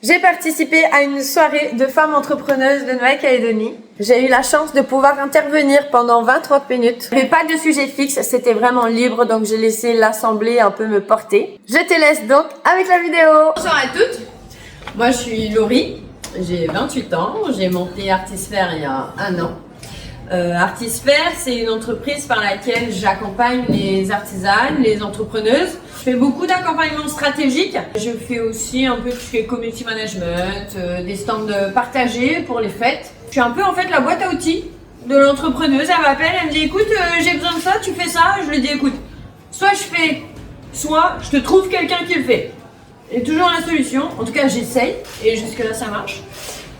J'ai participé à une soirée de femmes entrepreneuses de Nouvelle-Calédonie. J'ai eu la chance de pouvoir intervenir pendant 20-30 minutes. Mais pas de sujet fixe, c'était vraiment libre, donc j'ai laissé l'assemblée un peu me porter. Je te laisse donc avec la vidéo. Bonsoir à toutes, moi je suis Laurie, j'ai 28 ans, j'ai monté Artisphère il y a un an. Artisphère, c'est une entreprise par laquelle j'accompagne les artisanes, les entrepreneuses. Je fais beaucoup d'accompagnement stratégique. Je fais aussi un peu tout ce qui est community management, des stands partagés pour les fêtes. Je suis un peu en fait la boîte à outils de l'entrepreneuse. Elle m'appelle, elle me dit écoute, j'ai besoin de ça, tu fais ça. Je lui dis écoute, soit je fais, soit je te trouve quelqu'un qui le fait. J'ai toujours la solution, en tout cas j'essaye et jusque là ça marche.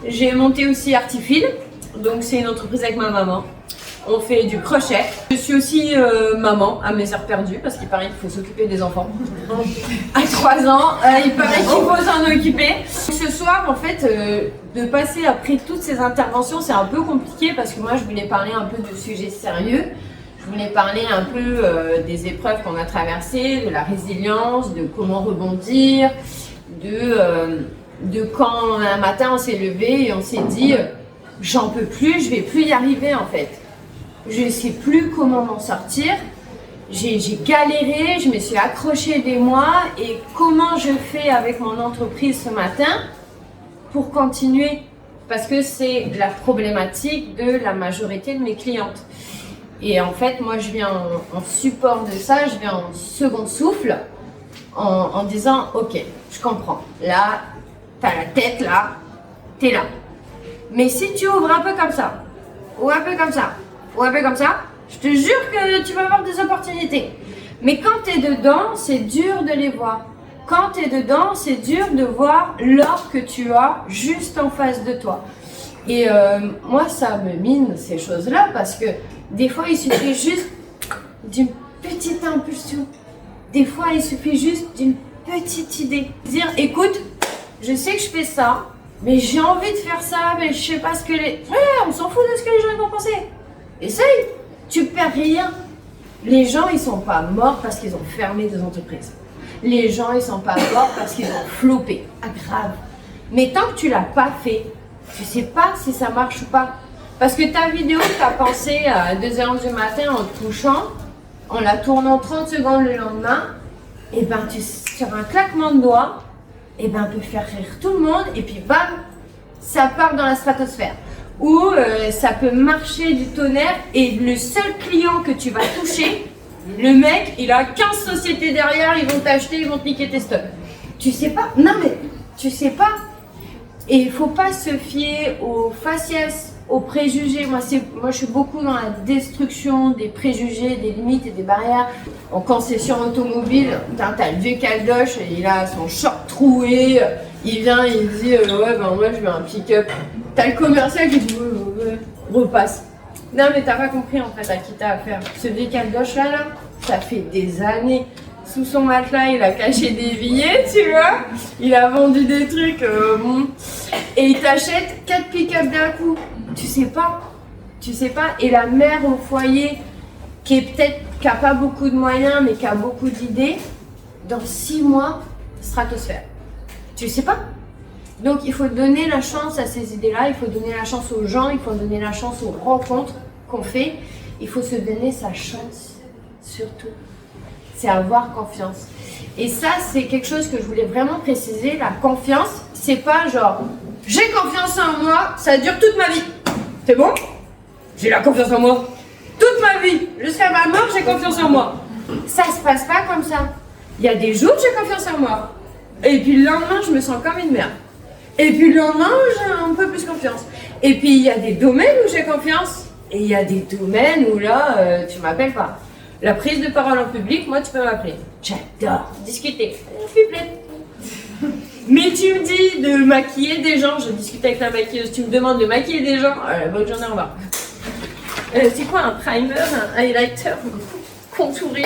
J'ai monté aussi Artifil. Donc c'est une entreprise avec ma maman. On fait du crochet. Je suis aussi maman à mes heures perdues parce qu'il paraît qu'il faut s'occuper des enfants. À 3 ans, il paraît qu'il faut s'en occuper. Ce soir, en fait, de passer après toutes ces interventions, c'est un peu compliqué parce que moi, je voulais parler un peu de sujets sérieux. Je voulais parler un peu des épreuves qu'on a traversées, de la résilience, de comment rebondir, de quand un matin on s'est levé et on s'est dit j'en peux plus, je vais plus y arriver en fait. Je sais plus comment m'en sortir. J'ai galéré, je me suis accrochée des mois et comment je fais avec mon entreprise ce matin pour continuer? Parce que c'est la problématique de la majorité de mes clientes. Et en fait, moi je viens en support de ça, je viens en second souffle en disant ok, je comprends. Là, t'as la tête là, t'es là. Mais si tu ouvres un peu comme ça, ou un peu comme ça, ou un peu comme ça, je te jure que tu vas avoir des opportunités. Mais quand tu es dedans, c'est dur de les voir. Quand tu es dedans, c'est dur de voir l'or que tu as juste en face de toi. Et moi, ça me mine ces choses-là parce que des fois, il suffit juste d'une petite impulsion. Des fois, il suffit juste d'une petite idée. Dire, écoute, je sais que je fais ça, mais j'ai envie de faire ça, mais je sais pas ce que les... Ouais, on s'en fout de ce que les gens vont penser. Essaye, tu perds rien. Les gens, ils sont pas morts parce qu'ils ont fermé des entreprises. Les gens, ils sont pas morts parce qu'ils ont floppé. Ah, grave. Mais tant que tu l'as pas fait, tu sais pas si ça marche ou pas. Parce que ta vidéo que tu as pensé à 2h du matin en te couchant, en la tournant 30 secondes le lendemain, et ben sur un claquement de doigts, et ben peut faire rire tout le monde et puis bam, ça part dans la stratosphère. Ou ça peut marcher du tonnerre et le seul client que tu vas toucher, le mec, il a 15 sociétés derrière, ils vont t'acheter, ils vont te niquer tes stocks. Tu sais pas, non mais tu sais pas. Et il faut pas se fier aux faciès, aux préjugés. Moi je suis beaucoup dans la destruction des préjugés, des limites et des barrières. En concession automobile, t'as le vieux caldoche, il a son short troué, il vient, il dit ouais ben moi je veux un pick-up. T'as le commercial qui dit ouais, repasse. Non mais t'as pas compris en fait à qui t'as affaire. Ce vieux caldoche là, ça fait des années. Sous son matelas, il a caché des billets, tu vois. Il a vendu des trucs, bon. Et il t'achète 4 pick-up d'un coup. Tu sais pas. Et la mère au foyer, qui a pas beaucoup de moyens, mais qui a beaucoup d'idées, dans 6 mois, stratosphère. Tu sais pas. Donc il faut donner la chance à ces idées-là, il faut donner la chance aux gens, il faut donner la chance aux rencontres qu'on fait. Il faut se donner sa chance, surtout. C'est avoir confiance. Et ça, c'est quelque chose que je voulais vraiment préciser. La confiance, c'est pas genre j'ai confiance en moi, ça dure toute ma vie. C'est bon? J'ai la confiance en moi. Toute ma vie, jusqu'à ma mort, j'ai confiance en moi. Ça se passe pas comme ça. Il y a des jours où j'ai confiance en moi. Et puis le lendemain, je me sens comme une merde. Et puis le lendemain, j'ai un peu plus confiance. Et puis il y a des domaines où j'ai confiance. Et il y a des domaines où là, tu m'appelles pas. La prise de parole en public, moi tu peux m'appeler. J'adore discuter. S'il vous plaît. Mais tu me dis de maquiller des gens, je discute avec la maquilleuse, tu me demandes de maquiller des gens, bonne journée, au revoir. C'est quoi un primer, un highlighter, contouring,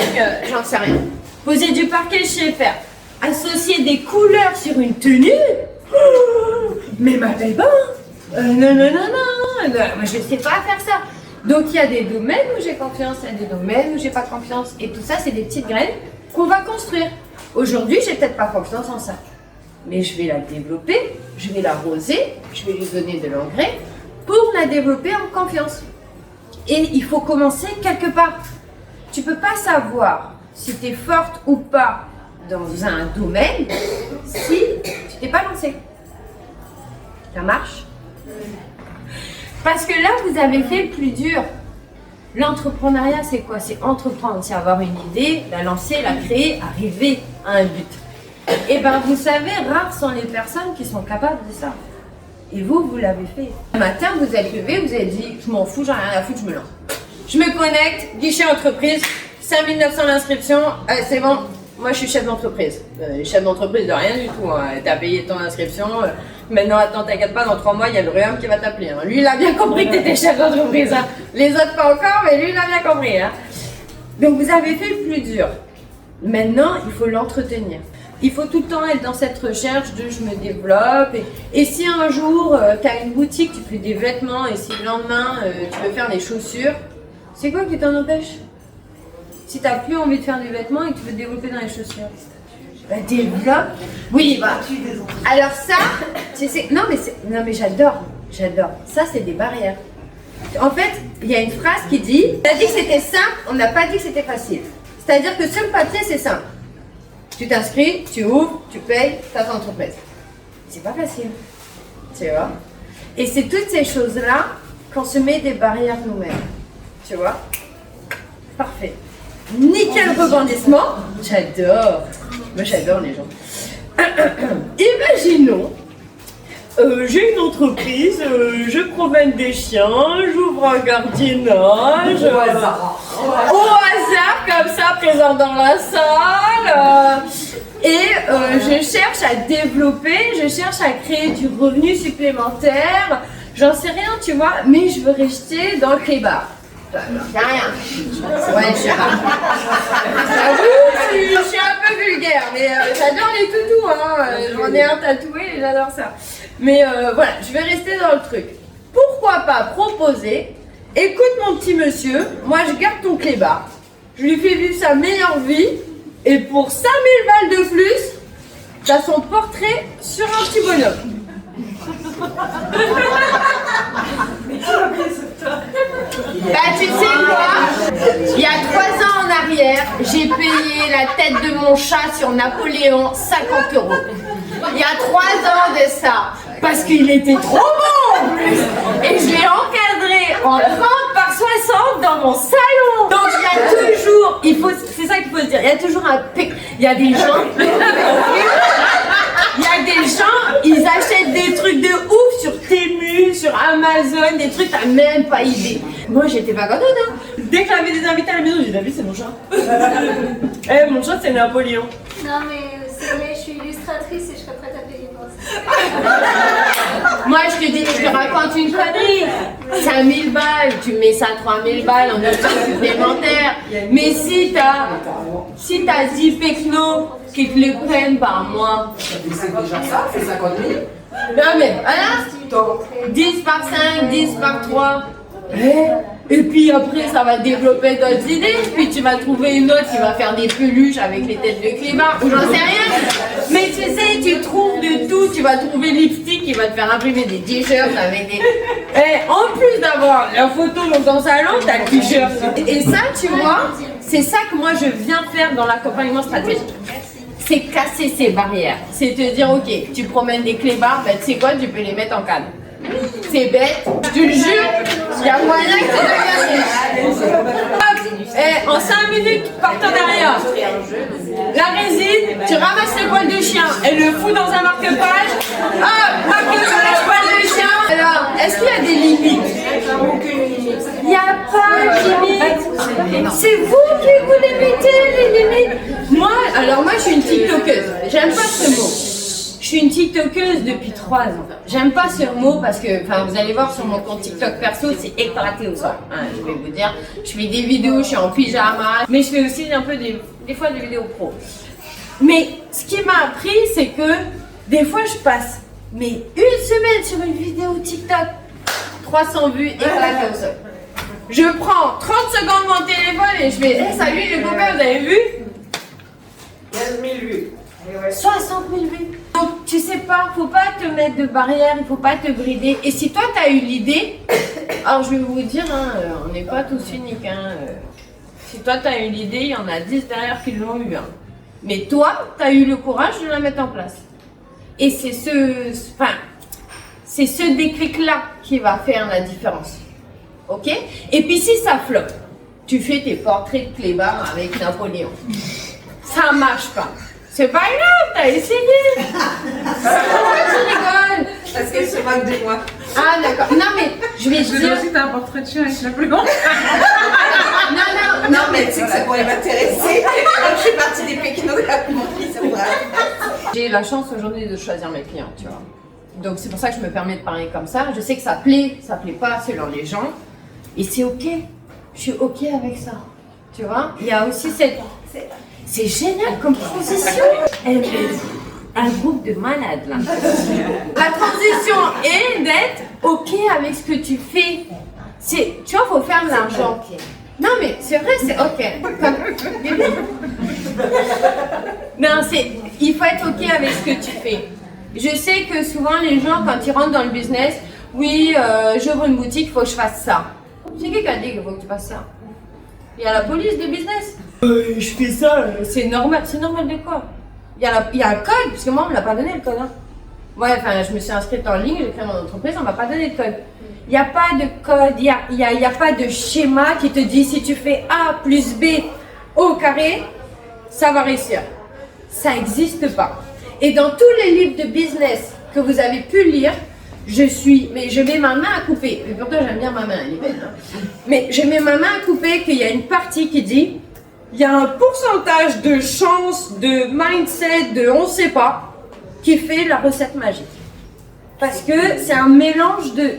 j'en sais rien. Poser du parquet, je sais faire. Associer des couleurs sur une tenue, mais m'appelle pas. Non, moi je sais pas faire ça. Donc il y a des domaines où j'ai confiance, il y a des domaines où j'ai pas confiance. Et tout ça, c'est des petites graines qu'on va construire. Aujourd'hui, j'ai peut-être pas confiance en ça. Mais je vais la développer je vais l'arroser, je vais lui donner de l'engrais pour la développer en confiance. Et il faut commencer quelque part. Tu peux pas savoir si tu es forte ou pas dans un domaine si tu t'es pas lancé. Ça marche? Parce que là, vous avez fait le plus dur. L'entrepreneuriat, c'est quoi? C'est entreprendre, c'est avoir une idée, la lancer, la créer, arriver à un but. Et bien, vous savez, rares sont les personnes qui sont capables de ça. Et vous, vous l'avez fait. Un matin, vous êtes levé, vous avez dit, je m'en fous, j'en ai rien à foutre, je me lance. Je me connecte, guichet entreprise, 5 900 l'inscription, c'est bon, moi je suis chef d'entreprise. Chef d'entreprise de rien du tout, hein. T'as payé ton inscription, maintenant attends, t'inquiète pas, dans 3 mois, il y a le REAM qui va t'appeler. Hein. Lui, il a bien compris que t'étais chef d'entreprise. Hein. Les autres pas encore, mais lui, il a bien compris. Hein. Donc vous avez fait le plus dur. Maintenant, il faut l'entretenir. Il faut tout le temps être dans cette recherche de je me développe. Et si un jour, tu as une boutique, tu fais des vêtements, et si le lendemain, tu veux faire des chaussures, c'est quoi qui t'en empêche? Si tu n'as plus envie de faire des vêtements et que tu veux te développer dans les chaussures, bah développe. Oui, bah. Alors ça, non mais j'adore. Ça, c'est des barrières. En fait, il y a une phrase qui dit, on a dit que c'était simple, on n'a pas dit que c'était facile. C'est-à-dire que sur le papier, c'est simple. Tu t'inscris, tu ouvres, tu payes, tu as ton entreprise. C'est pas facile, tu vois. Et c'est toutes ces choses-là qu'on se met des barrières nous-mêmes, tu vois. Parfait. Nickel rebondissement. J'adore. Moi, j'adore les gens. Imaginons, j'ai une entreprise, je promène des chiens, j'ouvre un gardiennage. Au hasard, comme ça, présent dans la salle. Je cherche à développer, je cherche à créer du revenu supplémentaire. J'en sais rien, tu vois, mais je veux rester dans le clébard. Y'a rien. Ouais, je suis un peu vulgaire, mais j'adore les toutous, hein. J'en ai un tatoué et j'adore ça. Mais voilà, je vais rester dans le truc. Pourquoi pas proposer, écoute mon petit monsieur, moi je garde ton clébard, je lui fais vivre sa meilleure vie, et pour 5000 balles de plus, t'as son portrait sur un petit bonhomme. Bah tu sais quoi, il y a 3 ans en arrière, j'ai payé la tête de mon chat sur Napoléon 50 €. Il y a 3 ans de ça, parce qu'il était trop beau en plus. Et je l'ai encadré en 30 par 60 dans mon salon. Donc il y a toujours, c'est ça qu'il faut se dire, il y a toujours il y a des gens, ils achètent des trucs de ouf sur Temu, sur Amazon, des trucs t'as même pas idée. Moi j'étais pas contente, hein. Dès que j'avais des invités à la maison, j'ai dit David c'est mon chat. Mon chat c'est Napoléon. Non mais c'est vrai, je suis illustratrice et je serais prête à payer pour ça. Moi je te raconte une connerie. 5000 balles, tu mets ça 3000 balles en option supplémentaire. Mais si t'as 10 pecnos qui te le prennent par mois. C'est déjà ça, c'est 50 000. Non mais voilà, 10 par 5, 10 par 3. Et puis après ça va développer d'autres idées, puis tu vas trouver une autre qui va faire des peluches avec les têtes de clébard, ou j'en sais rien. Mais tu sais, tu trouves de tout, tu vas trouver lipstick qui va te faire imprimer des t-shirts avec des... en plus d'avoir la photo dans ton salon, t'as le t-shirt. Et ça, tu vois, c'est ça que moi je viens faire dans l'accompagnement stratégique. C'est casser ces barrières. C'est te dire, ok, tu promènes des clébards, ben tu sais quoi, tu peux les mettre en cadre. C'est bête, je te le jure, il y a moyen que tu deviennes riche. En 5 minutes, partenariat. La résine, tu ramasses les poils de chien et le fous dans un marque-page. Ah, marque-page, poils de chien. Alors, est-ce qu'il y a des limites? Il n'y a pas de limite. C'est vous qui vous limitez les limites. Moi, je suis une TikTokeuse. J'aime pas ce mot. Je suis une TikTokeuse depuis 3 ans. J'aime pas ce mot parce que, vous allez voir sur mon compte TikTok perso, c'est éclaté au sol. Je vais vous dire, je fais des vidéos, je suis en pyjama, mais je fais aussi un peu des fois des vidéos pro. Mais ce qui m'a appris, c'est que des fois je passe une semaine sur une vidéo TikTok, 300 vues, éclaté au sol. Je prends 30 secondes mon téléphone et je fais salut les copains, vous avez vu? 15 000 vues. 60 000 vues. Donc, tu sais pas, faut pas te mettre de barrière, il faut pas te brider. Et si toi, tu as eu l'idée, alors je vais vous dire, hein, on n'est pas tous uniques. Hein, si toi, tu as eu l'idée, il y en a 10 derrière qui l'ont eu. Hein. Mais toi, tu as eu le courage de la mettre en place. Et c'est ce déclic-là qui va faire la différence. Ok? Et puis si ça floppe, tu fais tes portraits de clébards avec Napoléon. Ça marche pas. C'est pas grave, t'as essayé. Pourquoi tu rigoles? Parce qu'elle se moque de moi. Ah d'accord. Non mais je vais te dire. aussi t'as un portrait de chien avec Napoléon. Non, mais tu sais que ça pourrait m'intéresser. Je fais partie des pékinos de la montre, ça pourrait. J'ai la chance aujourd'hui de choisir mes clients, tu vois. Donc c'est pour ça que je me permets de parler comme ça. Je sais que ça plaît pas selon les gens. Et c'est ok. Je suis ok avec ça. Tu vois, il y a aussi cette... C'est génial comme transition. Un groupe de malades là. La transition est d'être ok avec ce que tu fais. Tu vois, faut faire de l'argent. Non mais c'est vrai, c'est ok. Non, il faut être ok avec ce que tu fais. Je sais que souvent les gens quand ils rentrent dans le business, oui, j'ouvre une boutique, il faut que je fasse ça. C'est qui a dit qu'il faut que tu fasses ça? Il y a la police de business. Je fais ça, c'est normal. C'est normal de quoi? Il y a un code, parce que moi on me l'a pas donné le code. Hein. Ouais, enfin je me suis inscrite en ligne, j'ai créé mon entreprise, on m'a pas donné de code. Il n'y a pas de code, il y a pas de schéma qui te dit si tu fais A plus B au carré, ça va réussir. Ça n'existe pas. Et dans tous les livres de business que vous avez pu lire, je mets ma main à couper. Et pourtant j'aime bien ma main, elle est belle. Hein. Mais je mets ma main à couper qu'il y a une partie qui dit il y a un pourcentage de chance, de mindset, de on sait pas, qui fait la recette magique. Parce que c'est un mélange de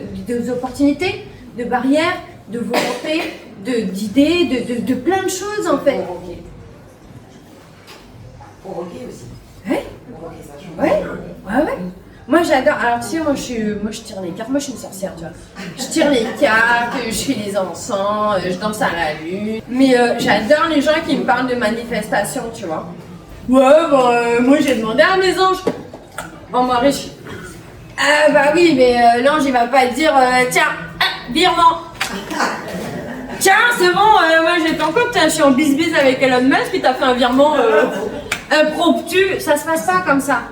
opportunités, de barrières, de volonté, d'idées, de plein de choses en fait. Provoquer aussi. Ouais. Provoquer ça, je Ouais. Moi j'adore, alors tu sais, moi je tire les cartes, moi je suis une sorcière, tu vois. Je tire les cartes, je fais les encens, je danse à la lune. Mais j'adore les gens qui me parlent de manifestation, tu vois. Ouais, moi j'ai demandé à mes anges, rends-moi riche. Ah bah oui, mais l'ange il va pas te dire, tiens, virement. Tiens, c'est bon, moi j'ai ton compte, tiens, je suis en bis-bis avec Elon Musk, il t'a fait un virement impromptu, ça se passe pas comme ça.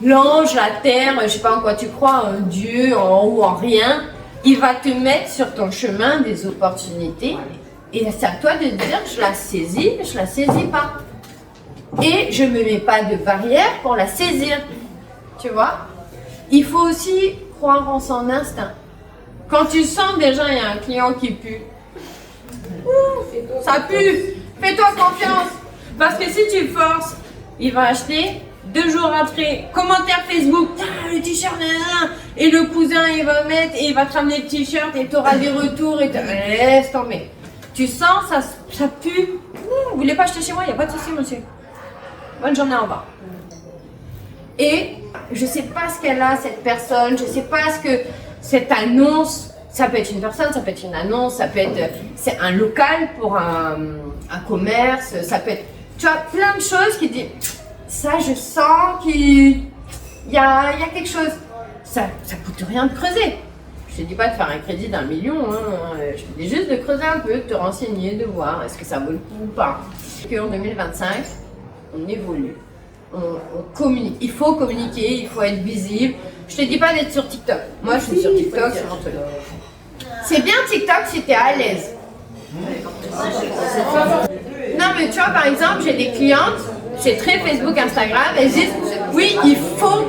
L'ange, la terre, je sais pas en quoi tu crois, un Dieu, en haut, en rien, il va te mettre sur ton chemin des opportunités et c'est à toi de dire je la saisis pas. Et je me mets pas de barrière pour la saisir, tu vois. Il faut aussi croire en son instinct. Quand tu sens déjà il y a un client qui pue, ça pue, fais-toi confiance. Parce que si tu forces, il va acheter. 2 jours après, commentaire Facebook, le t-shirt, et le cousin il va mettre, et il va te ramener le t-shirt, et tu auras des retours, et laisse tomber. Tu sens, ça pue. Vous voulez pas acheter chez moi, il n'y a pas de souci, monsieur. Bonne journée, au revoir. Et je sais pas ce qu'elle a, cette personne, je sais pas ce que cette annonce, ça peut être une personne, ça peut être une annonce, ça peut être c'est un local pour un commerce, ça peut être, tu vois, plein de choses qui disent. Ça, je sens qu'il y a quelque chose. Ça coûte rien de creuser. Je te dis pas de faire un crédit d'1 million. Hein. Je te dis juste de creuser un peu, de te renseigner, de voir est-ce que ça vaut le coup ou pas. En 2025, on évolue. On communique. Il faut communiquer, il faut être visible. Je te dis pas d'être sur TikTok. Moi, je suis sur TikTok, c'est mon truc. C'est bien TikTok si t'es à l'aise. Non, mais tu vois, par exemple, j'ai des clientes. C'est très Facebook, Instagram, elles disent oui, il faut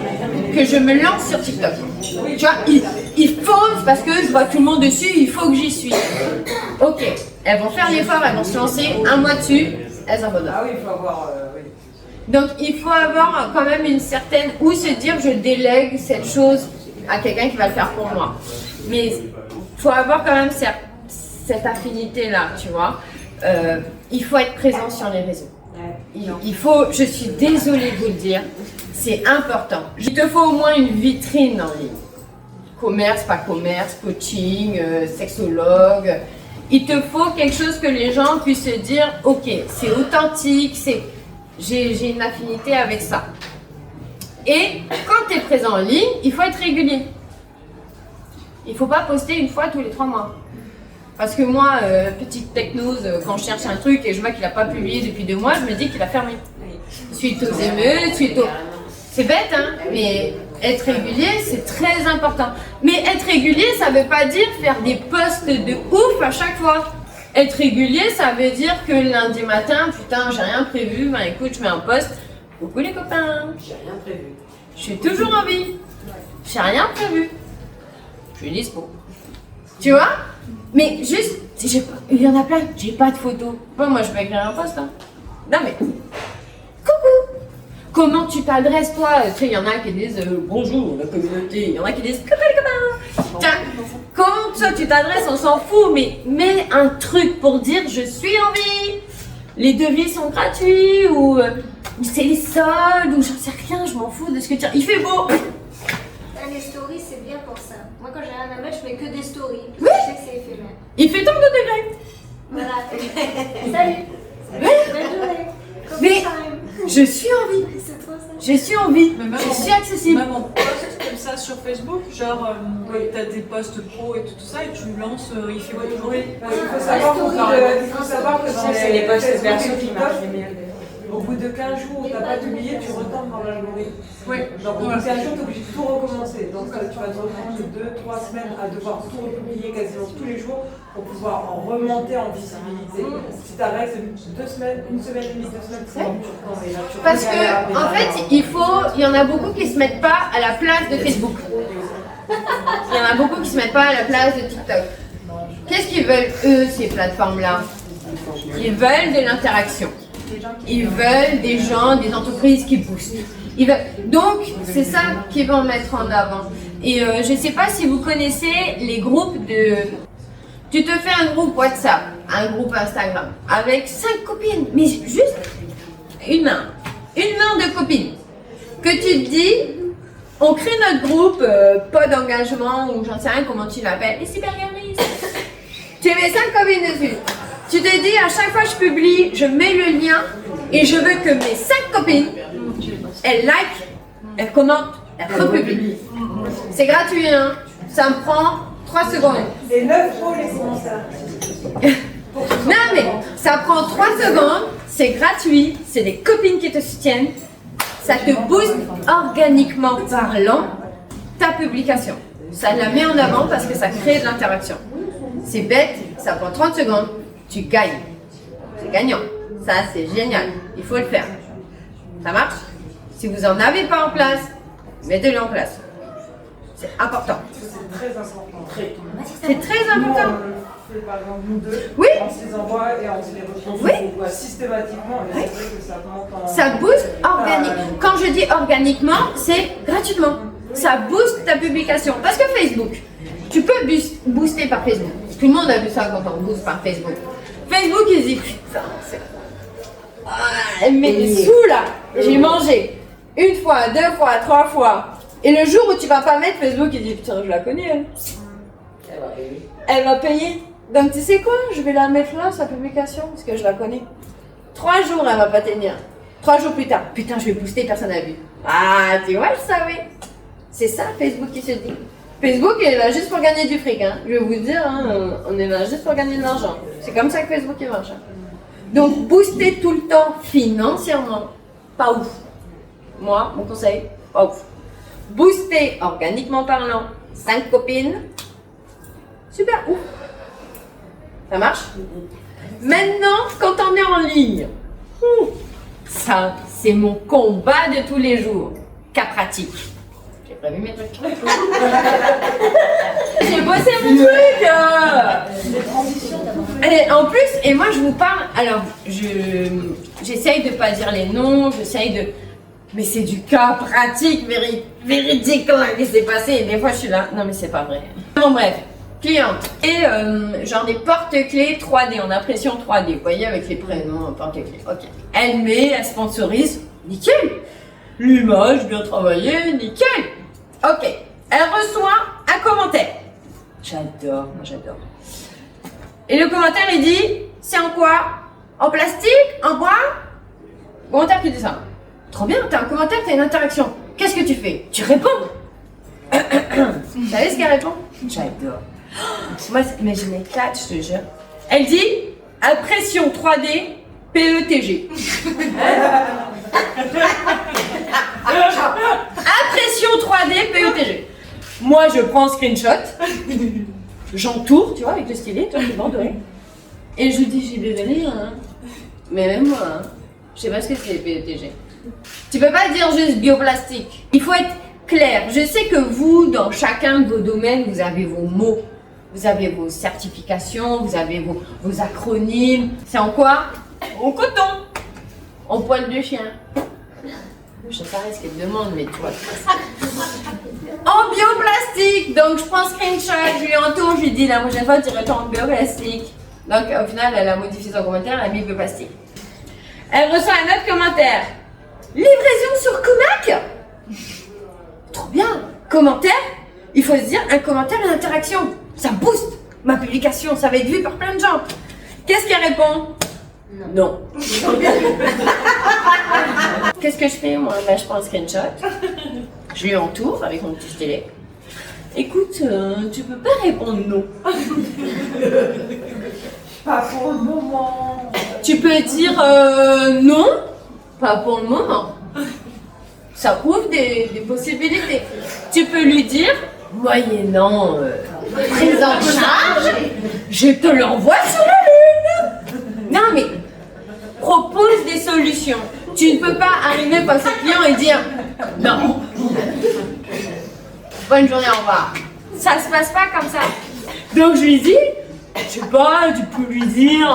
que je me lance sur TikTok. Tu vois, il faut, c'est parce que je vois tout le monde dessus, il faut que j'y suis. Ok, elles vont faire l'effort, elles vont se lancer, 1 mois dessus, elles abandonnent. Ah oui, il faut avoir. Oui. Donc il faut avoir quand même une certaine, ou se dire je délègue cette chose à quelqu'un qui va le faire pour moi. Mais il faut avoir quand même cette affinité-là, tu vois. Il faut être présent sur les réseaux. Il faut, je suis désolée de vous le dire, c'est important. Il te faut au moins une vitrine en ligne. Commerce, pas commerce, coaching, sexologue. Il te faut quelque chose que les gens puissent se dire, ok, c'est authentique, j'ai une affinité avec ça. Et quand tu es présent en ligne, il faut être régulier. Il ne faut pas poster une fois tous les 3 mois. Parce que moi, petite technose, quand je cherche un truc et je vois qu'il n'a pas publié depuis 2 mois, je me dis qu'il a fermé. Suite aux émeutes, suite aux... C'est bête, hein, mais être régulier, c'est très important. Mais être régulier, ça ne veut pas dire faire des posts de ouf à chaque fois. Être régulier, ça veut dire que lundi matin, putain, j'ai rien prévu, ben écoute, je mets un post. Coucou les copains. J'ai rien prévu. Je suis toujours en vie. J'ai rien prévu. Je suis dispo. Tu vois? Mais juste, il y en a plein, j'ai pas de photos. Bon, moi je peux écrire un post. Hein. Non mais, coucou. Comment tu t'adresses toi? Tu sais, il y en a qui disent bonjour la communauté. Il y en a qui disent coucou les copains. Tiens, comment toi tu t'adresses? On s'en fout, mais mets un truc pour dire je suis en vie. Les devis sont gratuits ou c'est les soldes ou j'en sais rien, je m'en fous de ce que tu... Il fait beau. Les stories, c'est bien pour ça. Moi, quand j'ai rien à mettre, je mets que des stories. Oui. Je sais que c'est éphémère. Il fait tant de degrés. Voilà. Salut. Oui. Bonne journée. Mais- Coffee time. Je suis en vie. C'est trop ça. Je suis en vie. Mais même Je en- suis accessible. Même en post comme ça sur Facebook, genre t'as des posts pro et tout ça et tu lances, il fait beau aujourd'hui. Il faut savoir, que dans C'est les posts Facebook perso et qui TikTok, marchent les mieux. au bout de 15 jours où tu n'as pas publié, tu retombes dans l'algorithme. Oui. Donc au bout de 15 jours, tu es obligé de tout recommencer. Donc tu vas te reprendre 2-3 semaines à devoir tout republier quasiment tous les jours pour pouvoir en remonter en visibilité. Si tu arrêtes 2 semaines, 1 semaine et demie, 2 semaines, c'est bon, tu retombes. Et là, tu Parce que, regardes en fait, il y en a beaucoup qui se mettent pas à la place de Facebook. Il y en a beaucoup qui se mettent pas à la place de TikTok. Qu'est-ce qu'ils veulent, eux, ces plateformes-là? Ils veulent de l'interaction. Ils veulent des gens, des entreprises qui boostent. Donc, c'est ça qu'ils vont mettre en avant. Et je ne sais pas si vous connaissez les groupes de... Tu te fais un groupe WhatsApp, un groupe Instagram, avec 5 copines, mais juste une main de copines. Que tu te dis, on crée notre groupe, pas d'engagement, ou j'en sais rien comment tu l'appelles, les cyberguerristes. Tu mets 5 copines dessus. Tu te dis, à chaque fois que je publie, je mets le lien et je veux que mes 5 copines, elles like, elles commentent, elles republient. C'est gratuit, hein. Ça me prend 3 secondes. Et 9 euros les commentaires. Non mais, ça prend 3 secondes, c'est gratuit, c'est des copines qui te soutiennent. Ça te booste organiquement parlant ta publication. Ça la met en avant parce que ça crée de l'interaction. C'est bête, ça prend 30 secondes, tu gagnes. C'est gagnant. Ça, c'est génial. Il faut le faire. Ça marche? Si vous n'en avez pas en place, mettez-le en place. C'est important. C'est très important. C'est très important. On le fait par exemple nous deux, Oui. on se les envoie et on se les retrouve Oui. systématiquement. Et c'est vrai que ça monte en... Ça booste organiquement. Quand je dis organiquement, c'est gratuitement. Ça booste ta publication. Parce que Facebook, tu peux booster par Facebook. Tout le monde a vu ça quand on booste par Facebook. Facebook, il se dit putain, c'est... Ah, elle met des sous là. J'ai mangé 1 fois, 2 fois, 3 fois. Et le jour où tu vas pas mettre, Facebook, il dit putain, je la connais elle. Elle va payer. Donc tu sais quoi, je vais la mettre là, sa publication, parce que je la connais. 3 jours, elle va pas tenir. 3 jours plus tard, putain, je vais booster, personne n'a vu. Ah, tu vois, je savais. C'est ça, Facebook qui se dit. Facebook est là juste pour gagner du fric. Hein. Je vais vous dire, hein, on est là juste pour gagner de l'argent. C'est comme ça que Facebook il marche. Hein. Donc, booster tout le temps financièrement, pas ouf. Moi, mon conseil, pas ouf. Booster organiquement parlant, 5 copines, super ouf. Ça marche? Maintenant, quand on est en ligne, ça, c'est mon combat de tous les jours. Cas pratique. J'ai prévu mes trucs. J'ai bossé mon truc. Et en plus, et moi je vous parle, alors j'essaye de pas dire les noms, j'essaye de... Mais c'est du cas pratique, véridique là, qui s'est passé. Et des fois je suis là, non mais c'est pas vrai. Bon bref, cliente. Et genre des porte-clés 3D, en impression 3D, vous voyez, avec les prénoms, porte-clés. Ok. Elle sponsorise, nickel. L'image bien travaillée, nickel. Ok. Elle reçoit un commentaire. J'adore, moi j'adore. Et le commentaire il dit, c'est en quoi? En plastique? En bois? Commentaire qui dit ça. Trop bien, t'as un commentaire, t'as une interaction. Qu'est-ce qu'est-ce que tu fais? Tu réponds. Vous savez ce qu'elle répond? J'adore. Moi, mais je m'éclate, je te jure. Elle dit impression 3D PETG. Impression 3D PETG. Moi, je prends screenshot, j'entoure, tu vois, avec le stylet, toi, je bandouille. Et je lui dis, j'ai désolé, hein. Mais même moi, hein, je sais pas ce que c'est PETG. Tu peux pas dire juste bioplastique. Il faut être clair. Je sais que vous, dans chacun de vos domaines, vous avez vos mots. Vous avez vos certifications, vous avez vos acronymes. C'est en quoi? En coton. En poil de chien. Je sais pas ce qu'elle demande, mais tu vois. En bioplastique. Donc, je prends screenshot, je lui entoure, je lui dis la prochaine fois, tu retournes en bioplastique. Donc, au final, elle a modifié son commentaire, elle a mis bioplastique. Elle reçoit un autre commentaire. Livraison sur Comac. Trop bien. Commentaire, il faut se dire, un commentaire, une interaction. Ça booste ma publication, ça va être vu par plein de gens. Qu'est-ce qu'elle répond? Non. Qu'est-ce que je fais, moi? Ben, je prends un screenshot, je lui entoure avec mon petit stylet. Écoute, tu peux pas répondre non. Pas pour le moment. Tu peux dire non, pas pour le moment. Ça ouvre des possibilités. Tu peux lui dire, moyennant prise en charge, je te l'envoie sur la lune. Non mais, propose des solutions. Tu ne peux pas arriver face au client et dire, non. Bonne journée, au revoir. Ça se passe pas comme ça. Donc je lui dis, je sais pas, tu peux lui dire,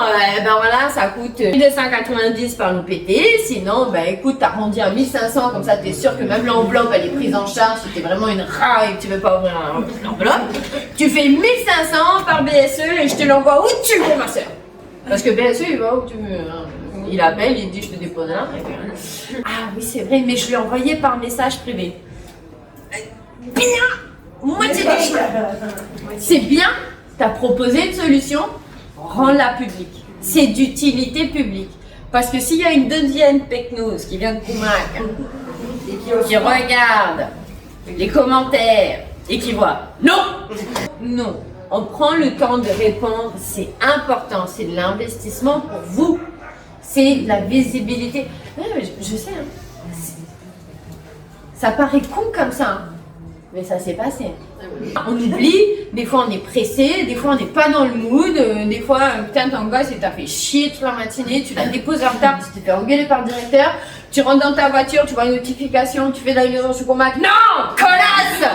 ben voilà, ça coûte 1290 par l'OPT, sinon, ben écoute, t'arrondis à 1500, comme ça t'es sûr que même l'enveloppe elle est prise en charge si t'es vraiment une rat et que tu veux pas ouvrir l'enveloppe. Tu fais 1500 par BSE et je te l'envoie où tu veux, ma soeur. Parce que BSE, il va où tu veux. Hein. Il appelle, il dit je te dépose là. Ah oui, c'est vrai, mais je lui ai envoyé par message privé. Bien, moitié des chiffres. C'est bien. Tu as proposé une solution, rends-la publique. C'est d'utilité publique. Parce que s'il y a une deuxième pecnose qui vient de Comac, qui regarde les commentaires et qui voit non, non, on prend le temps de répondre, c'est important, c'est de l'investissement pour vous, c'est de la visibilité. Je sais, hein, ça paraît con comme ça, hein, mais ça s'est passé. On oublie, des fois on est pressé, des fois on n'est pas dans le mood, des fois putain ton gosse il t'a fait chier toute la matinée, tu la déposes en retard, tu t'es fait engueuler par le directeur, tu rentres dans ta voiture, tu vois une notification, tu fais de la livraison sur Comac, non, connasse.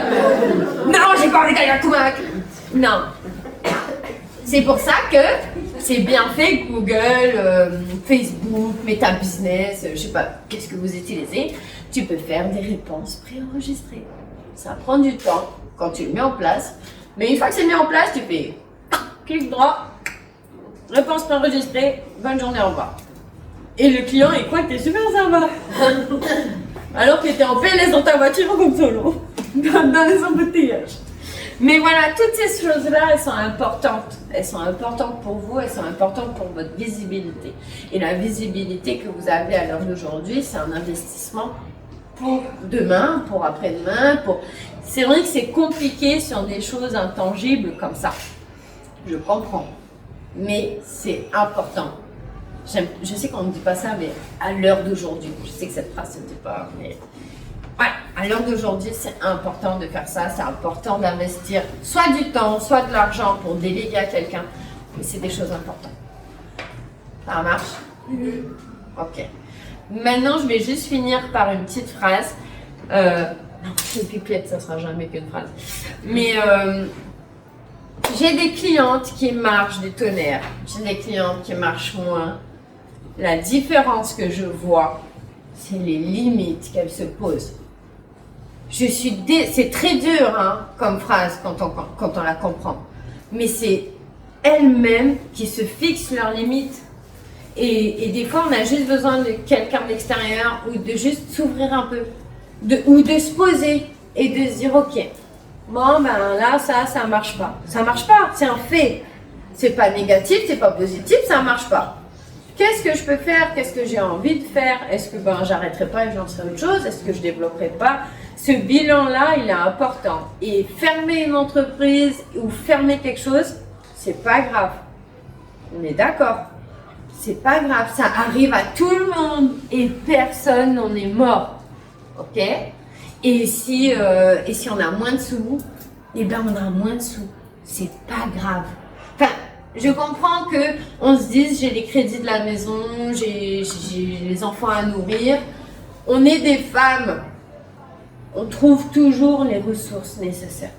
Non, j'ai pas envie d'aller à Comac. Non. C'est pour ça que c'est bien fait Google, Facebook, Meta Business, je sais pas, qu'est-ce que vous utilisez, tu peux faire des réponses préenregistrées. Ça prend du temps quand tu le mets en place, mais une fois que c'est mis en place, tu fais clic droit, réponse préenregistrée, bonne journée, au revoir. Et le client, il croit que t'es super sympa. Alors que t'es en PLS dans ta voiture comme solo, dans les embouteillages. Mais voilà, toutes ces choses-là, elles sont importantes. Elles sont importantes pour vous, elles sont importantes pour votre visibilité. Et la visibilité que vous avez à l'heure d'aujourd'hui, c'est un investissement pour demain, pour après-demain, pour... C'est vrai que c'est compliqué sur des choses intangibles comme ça. Je comprends. Mais c'est important. Je sais qu'on ne dit pas ça, mais à l'heure d'aujourd'hui, je sais que cette phrase ne dit pas, mais... Ouais, à l'heure d'aujourd'hui, c'est important de faire ça, c'est important d'investir soit du temps, soit de l'argent pour déléguer à quelqu'un, mais c'est des choses importantes. Ça marche? Ok. Maintenant, je vais juste finir par une petite phrase. Non, c'est une pipette, ça sera jamais qu'une phrase. Mais j'ai des clientes qui marchent du tonnerre, j'ai des clientes qui marchent moins. La différence que je vois, c'est les limites qu'elles se posent. C'est très dur hein, comme phrase quand on la comprend, mais c'est elles-mêmes qui se fixent leurs limites. Et des fois, on a juste besoin de quelqu'un d'extérieur ou de juste s'ouvrir un peu, ou de se poser et de se dire ok, bon ben là ça marche pas, c'est un fait, c'est pas négatif, c'est pas positif, ça marche pas. Qu'est-ce que je peux faire? Qu'est-ce que j'ai envie de faire? Est-ce que j'arrêterai pas et j'en ferai autre chose? Est-ce que je développerai pas? Ce bilan-là, il est important. Et fermer une entreprise ou fermer quelque chose, c'est pas grave. On est d'accord. C'est pas grave, ça arrive à tout le monde et personne n'en est mort. Ok? Et si on a moins de sous, eh ben on a moins de sous. C'est pas grave. Enfin, je comprends que on se dise j'ai les crédits de la maison, j'ai les enfants à nourrir. On est des femmes. On trouve toujours les ressources nécessaires.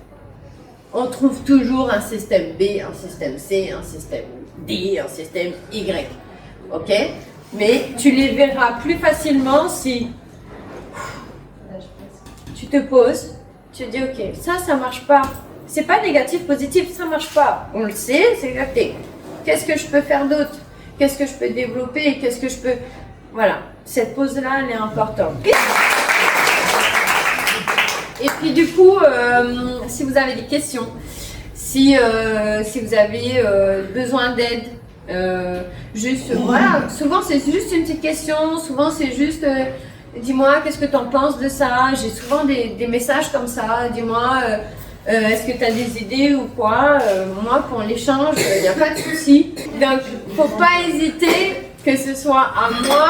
On trouve toujours un système B, un système C, un système D, un système Y. Ok? Mais tu les verras plus facilement si tu te poses, tu te dis ok, ça marche pas. C'est pas négatif, positif, ça marche pas. On le sait, c'est acté. Qu'est-ce que je peux faire d'autre? Qu'est-ce que je peux développer? Qu'est-ce que je peux... Voilà, cette pause-là, elle est importante. Et puis du coup, si vous avez des questions, si vous avez besoin d'aide, juste, voilà, souvent c'est juste une petite question, souvent c'est juste, dis-moi, qu'est-ce que tu en penses de ça? J'ai souvent des messages comme ça, dis-moi, est-ce que tu as des idées ou quoi? Moi, pour l'échange, il n'y a pas de souci. Donc, faut pas hésiter, que ce soit à moi.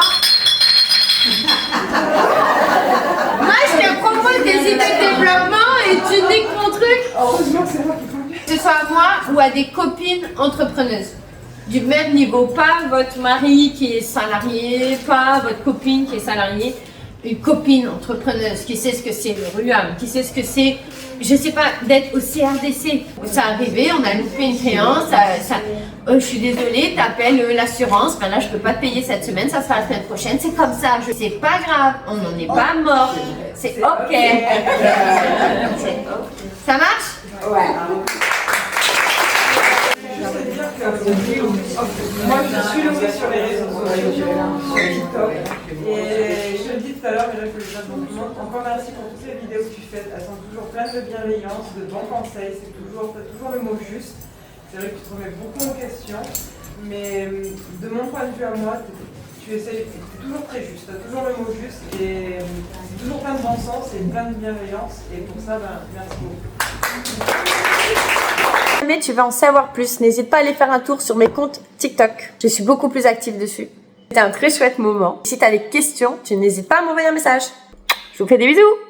Moi, je te propose des idées de développement et tu niques mon truc. Heureusement que c'est moi qui parle. Que ce soit à moi ou à des copines entrepreneuses. Du même niveau, pas votre mari qui est salarié, pas votre copine qui est salariée. Une copine entrepreneuse qui sait ce que c'est le RUAM, qui sait ce que c'est, je sais pas, d'être au CRDC. Ça arrivé, on a loupé une créance, je suis désolée, t'appelles l'assurance, ben là je peux pas te payer cette semaine, ça sera la semaine prochaine, c'est comme ça, c'est pas grave, on n'en est pas mort, c'est ok. Ça marche? Ouais. Moi, je suis logée sur les réseaux sociaux, sur TikTok. Et je le dis tout à l'heure, mais là, je le dis à tout le monde. Encore merci pour toutes les vidéos que tu fais. Elles sont toujours pleines de bienveillance, de bons conseils. C'est toujours le mot juste. C'est vrai que tu te remets beaucoup en question. Mais de mon point de vue à moi, tu es toujours très juste. Tu as toujours le mot juste. Et c'est toujours plein de bon sens et plein de bienveillance. Et pour ça, merci beaucoup. Si jamais tu veux en savoir plus, n'hésite pas à aller faire un tour sur mes comptes TikTok. Je suis beaucoup plus active dessus. C'était un très chouette moment. Si tu as des questions, tu n'hésites pas à m'envoyer un message. Je vous fais des bisous!